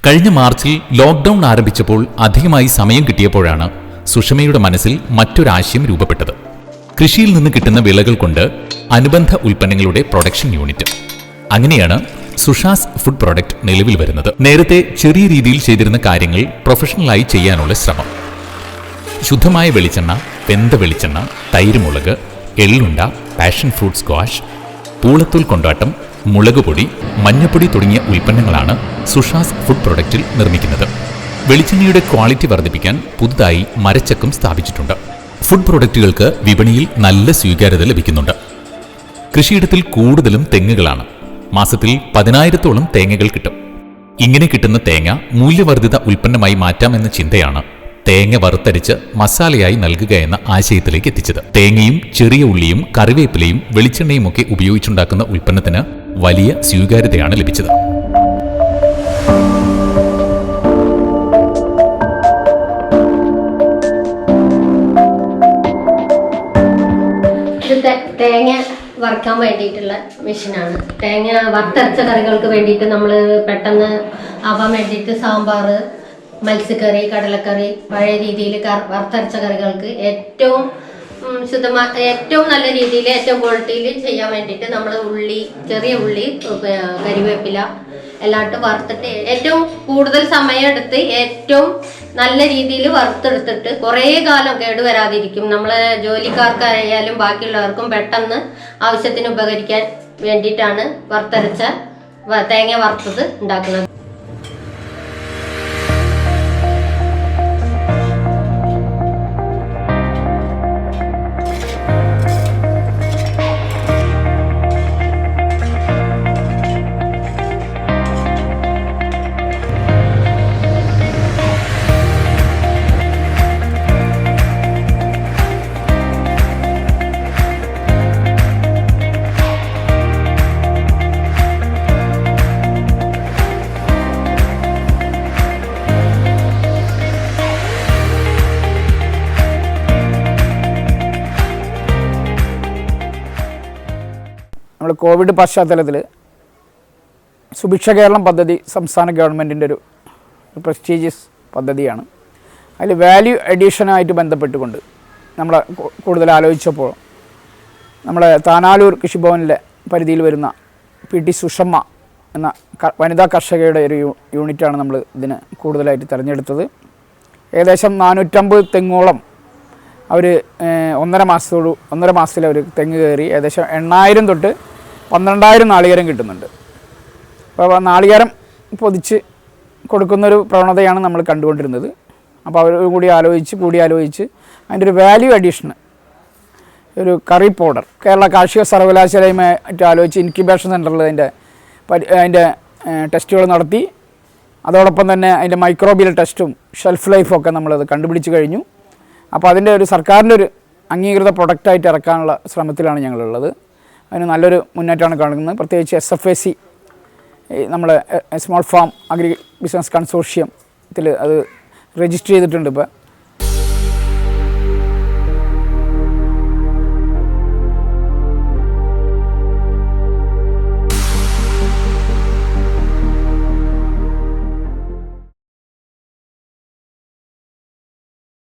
കഴിഞ്ഞ മാർച്ചിൽ ലോക്ക്ഡൌൺ ആരംഭിച്ചപ്പോൾ അധികമായി സമയം കിട്ടിയപ്പോഴാണ് സുഷമയുടെ മനസ്സിൽ മറ്റൊരാശയം രൂപപ്പെട്ടത്. കൃഷിയിൽ നിന്ന് കിട്ടുന്ന വിളകൾ കൊണ്ട് അനുബന്ധ ഉൽപ്പന്നങ്ങളുടെ പ്രൊഡക്ഷൻ യൂണിറ്റ്. അങ്ങനെയാണ് സുഷാസ് ഫുഡ് പ്രൊഡക്റ്റ് നിലവിൽ വരുന്നത്. നേരത്തെ ചെറിയ രീതിയിൽ ചെയ്തിരുന്ന കാര്യങ്ങൾ പ്രൊഫഷണലായി ചെയ്യാനുള്ള ശ്രമം. ശുദ്ധമായ വെളിച്ചെണ്ണ, വെന്ത വെളിച്ചെണ്ണ, തൈരുമുളക്, എള്ളുണ്ട, പാഷൻ ഫ്രൂട്ട് സ്ക്വാഷ്, പൂളത്തൂൽ കൊണ്ടാട്ടം, മുളകുപൊടി, മഞ്ഞപ്പൊടി തുടങ്ങിയ ഉൽപ്പന്നങ്ങളാണ് സുഷാസ് ഫുഡ് പ്രൊഡക്റ്റിൽ നിർമ്മിക്കുന്നത്. വെളിച്ചെണ്ണയുടെ ക്വാളിറ്റി വർദ്ധിപ്പിക്കാൻ പുതുതായി മരച്ചക്കം സ്ഥാപിച്ചിട്ടുണ്ട്. ഫുഡ് പ്രൊഡക്റ്റുകൾക്ക് വിപണിയിൽ നല്ല സ്വീകാര്യത ലഭിക്കുന്നുണ്ട്. കൃഷിയിടത്തിൽ കൂടുതലും തെങ്ങുകളാണ്. മാസത്തിൽ 10,000-ഓളം തേങ്ങകൾ കിട്ടും. ഇങ്ങനെ കിട്ടുന്ന തേങ്ങ മൂല്യവർദ്ധിത ഉൽപ്പന്നമായി മാറ്റാമെന്ന ചിന്തയാണ് തേങ്ങ വറുത്തരിച്ച് മസാലയായി നൽകുക എന്ന ആശയത്തിലേക്ക് എത്തിച്ചത്. തേങ്ങയും ചെറിയ ഉള്ളിയും കറിവേപ്പിലയും വെളിച്ചെണ്ണയും ഒക്കെ ഉപയോഗിച്ചുണ്ടാക്കുന്ന ഉൽപ്പന്നത്തിന് വലിയ സ്വീകാര്യതയാണ് ലഭിച്ചത്. തേങ്ങ വറുക്കാൻ വേണ്ടിയിട്ടുള്ള മെഷീനാണ്. തേങ്ങ വറുത്തരച്ച കറികൾക്ക് വേണ്ടിയിട്ട് നമ്മൾ പെട്ടെന്ന് ആവാൻ വേണ്ടിയിട്ട് സാമ്പാർ, മത്സ്യക്കറി, കടലക്കറി, പഴയ രീതിയിൽ വറുത്തരച്ച കറികൾക്ക് ഏറ്റവും ഏറ്റവും നല്ല രീതിയിൽ ഏറ്റവും ക്വാളിറ്റിയിൽ ചെയ്യാൻ വേണ്ടിയിട്ട് നമ്മൾ ഉള്ളി, ചെറിയ ഉള്ളി, കരിവേപ്പില എല്ലാം ഇട്ട് വറുത്തിട്ട് ഏറ്റവും കൂടുതൽ സമയം എടുത്ത് ഏറ്റവും നല്ല രീതിയിൽ വറുത്തെടുത്തിട്ട് കുറേ കാലം കേടുവരാതിരിക്കും. നമ്മളെ ജോലിക്കാർക്കായാലും ബാക്കിയുള്ളവർക്കും പെട്ടെന്ന് ആവശ്യത്തിന് ഉപകരിക്കാൻ വേണ്ടിയിട്ടാണ് വറുത്തരച്ച തേങ്ങ വറുത്തത് ഉണ്ടാക്കുന്നത്. നമ്മൾ കോവിഡ് പശ്ചാത്തലത്തിൽ സുഭിക്ഷ കേരളം പദ്ധതി സംസ്ഥാന ഗവൺമെൻറ്റിൻ്റെ ഒരു പ്രസ്റ്റീജിയസ് പദ്ധതിയാണ്. അതിൽ വാല്യൂ അഡീഷനായിട്ട് ബന്ധപ്പെട്ടുകൊണ്ട് നമ്മൾ കൂടുതൽ ആലോചിച്ചപ്പോൾ നമ്മുടെ താനാലൂർ കൃഷിഭവനിലെ പരിധിയിൽ വരുന്ന PT സുഷമ്മ എന്ന വനിതാ കർഷകയുടെ ഒരു യൂണിറ്റാണ് നമ്മൾ ഇതിന് കൂടുതലായിട്ട് തിരഞ്ഞെടുത്തത്. ഏകദേശം 450 തെങ്ങോളം അവർ 1.5 മാസത്തിൽ അവർ തെങ്ങ് കയറി ഏകദേശം 8,000 തൊട്ട് 12,000 നാളികേരം കിട്ടുന്നുണ്ട്. അപ്പോൾ നാളികേരം പൊതിച്ച് കൊടുക്കുന്നൊരു പ്രവണതയാണ് നമ്മൾ കണ്ടുകൊണ്ടിരുന്നത്. അപ്പോൾ അവർ കൂടി ആലോചിച്ച് അതിൻ്റെ ഒരു വാല്യൂ അഡീഷൻ ഒരു കറി പൗഡർ കേരള കാർഷിക സർവകലാശാലയുമായിട്ട് ആലോചിച്ച് ഇൻക്യുബേഷൻ സെൻറ്ററിൽ അതിൻ്റെ ടെസ്റ്റുകൾ നടത്തി. അതോടൊപ്പം തന്നെ അതിൻ്റെ മൈക്രോബിയൽ ടെസ്റ്റും ഷെൽഫ് ലൈഫും ഒക്കെ നമ്മളത് കണ്ടുപിടിച്ച് കഴിഞ്ഞു. അപ്പോൾ അതിൻ്റെ ഒരു സർക്കാരിൻ്റെ ഒരു അംഗീകൃത പ്രൊഡക്റ്റായിട്ട് ഇറക്കാനുള്ള ശ്രമത്തിലാണ് ഞങ്ങളുള്ളത്. അതിന് നല്ലൊരു മുന്നേറ്റമാണ് കാണുന്നത്. പ്രത്യേകിച്ച് SFAC നമ്മൾ സ്മോൾ ഫാം അഗ്രി ബിസിനസ് കൺസോർഷ്യത്തിൽ അത് രജിസ്റ്റർ ചെയ്തിട്ടുണ്ട് ഇപ്പോൾ.